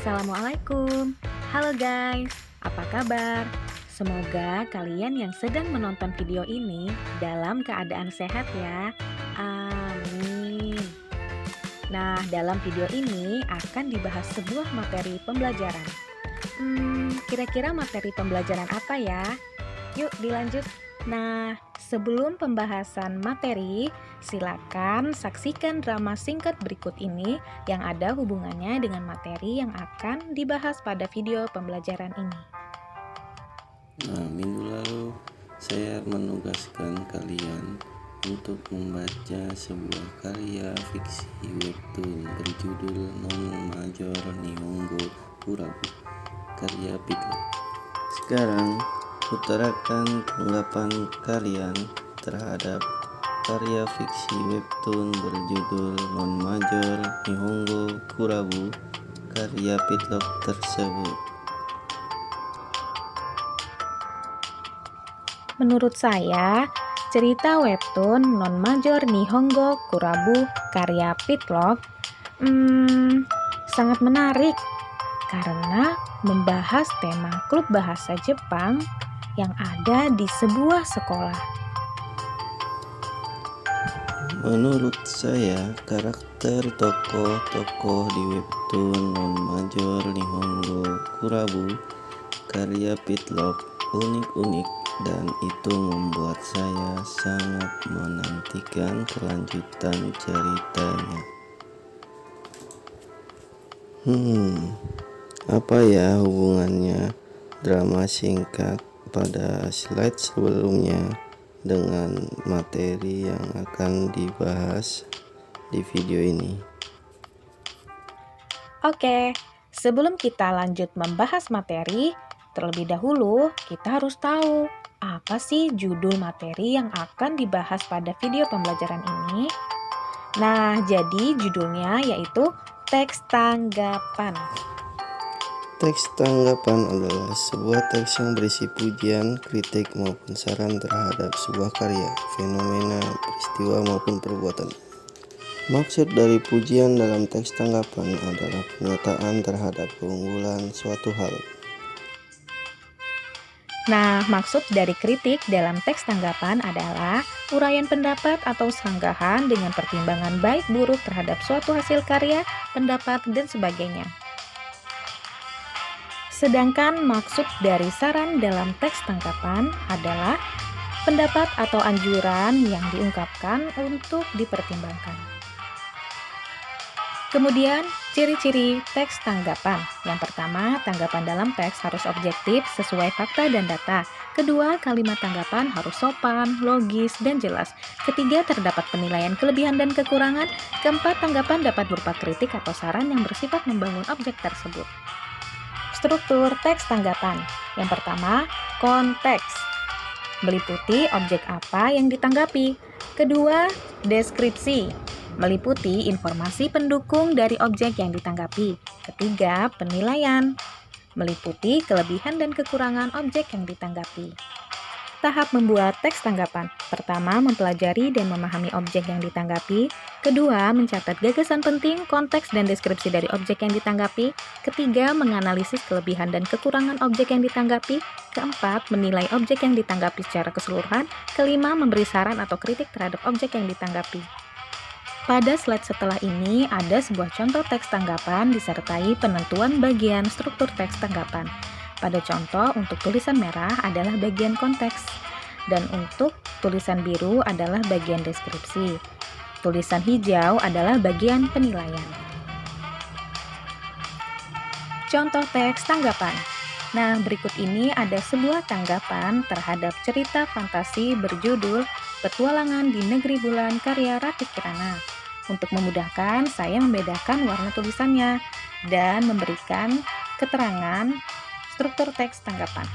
Assalamualaikum. Halo guys, apa kabar? Semoga kalian yang sedang menonton video ini dalam keadaan sehat ya. Amin. Nah, dalam video ini akan dibahas sebuah materi pembelajaran. Kira-kira materi pembelajaran apa ya? Yuk dilanjut. Nah, sebelum pembahasan materi, silakan saksikan drama singkat berikut ini yang ada hubungannya dengan materi yang akan dibahas pada video pembelajaran ini. Nah, minggu lalu saya menugaskan kalian untuk membaca sebuah karya fiksi webtoon berjudul Non Major Nihongo Kurabu karya Pico. Sekarang utarakan tanggapan kalian terhadap karya fiksi webtoon berjudul Non Major Nihongo Kurabu karya Pitlock tersebut. Menurut saya, cerita webtoon Non Major Nihongo Kurabu karya Pitlock sangat menarik karena membahas tema klub bahasa Jepang yang ada di sebuah sekolah. Menurut saya, karakter tokoh-tokoh di webtoon Non Major Nihongo Kurabu karya Pitlock unik-unik dan itu membuat saya sangat menantikan kelanjutan ceritanya. Apa ya hubungannya drama singkat pada slide sebelumnya dengan materi yang akan dibahas di video ini? Oke, sebelum kita lanjut membahas materi, terlebih dahulu kita harus tahu apa sih judul materi yang akan dibahas pada video pembelajaran ini. Nah, jadi judulnya yaitu teks tanggapan. Teks tanggapan adalah sebuah teks yang berisi pujian, kritik, maupun saran terhadap sebuah karya, fenomena, peristiwa, maupun perbuatan. Maksud dari pujian dalam teks tanggapan adalah pernyataan terhadap keunggulan suatu hal. Nah, maksud dari kritik dalam teks tanggapan adalah uraian pendapat atau sanggahan dengan pertimbangan baik buruk terhadap suatu hasil karya, pendapat, dan sebagainya. Sedangkan maksud dari saran dalam teks tanggapan adalah pendapat atau anjuran yang diungkapkan untuk dipertimbangkan. Kemudian, ciri-ciri teks tanggapan. Yang pertama, tanggapan dalam teks harus objektif sesuai fakta dan data. Kedua, kalimat tanggapan harus sopan, logis, dan jelas. Ketiga, terdapat penilaian kelebihan dan kekurangan. Keempat, tanggapan dapat berupa kritik atau saran yang bersifat membangun objek tersebut. Struktur teks tanggapan. Yang pertama, konteks. Meliputi objek apa yang ditanggapi. Kedua, deskripsi. Meliputi informasi pendukung dari objek yang ditanggapi. Ketiga, penilaian. Meliputi kelebihan dan kekurangan objek yang ditanggapi. Tahap membuat teks tanggapan. Pertama, mempelajari dan memahami objek yang ditanggapi. Kedua, mencatat gagasan penting, konteks, dan deskripsi dari objek yang ditanggapi. Ketiga, menganalisis kelebihan dan kekurangan objek yang ditanggapi. Keempat, menilai objek yang ditanggapi secara keseluruhan. Kelima, memberi saran atau kritik terhadap objek yang ditanggapi. Pada slide setelah ini ada sebuah contoh teks tanggapan disertai penentuan bagian struktur teks tanggapan. Pada contoh, untuk tulisan merah adalah bagian konteks, dan untuk tulisan biru adalah bagian deskripsi. Tulisan hijau adalah bagian penilaian. Contoh teks tanggapan. Nah, berikut ini ada sebuah tanggapan terhadap cerita fantasi berjudul Petualangan di Negeri Bulan karya Ratih Kirana. Untuk memudahkan, saya membedakan warna tulisannya dan memberikan keterangan struktur teks tanggapan.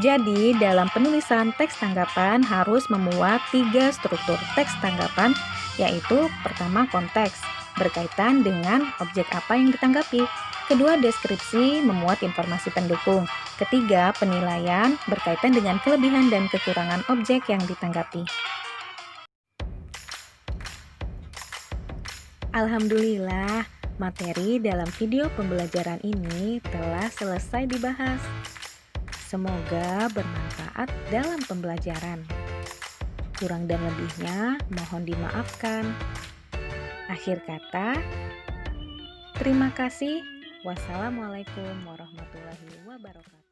Jadi, dalam penulisan teks tanggapan harus memuat 3 struktur teks tanggapan, yaitu pertama konteks, berkaitan dengan objek apa yang ditanggapi. Kedua, deskripsi, memuat informasi pendukung. Ketiga, penilaian, berkaitan dengan kelebihan dan kekurangan objek yang ditanggapi. Alhamdulillah, Materi dalam video pembelajaran ini telah selesai dibahas. Semoga bermanfaat dalam pembelajaran. Kurang dan lebihnya mohon dimaafkan. Akhir kata, terima kasih. Wassalamualaikum warahmatullahi wabarakatuh.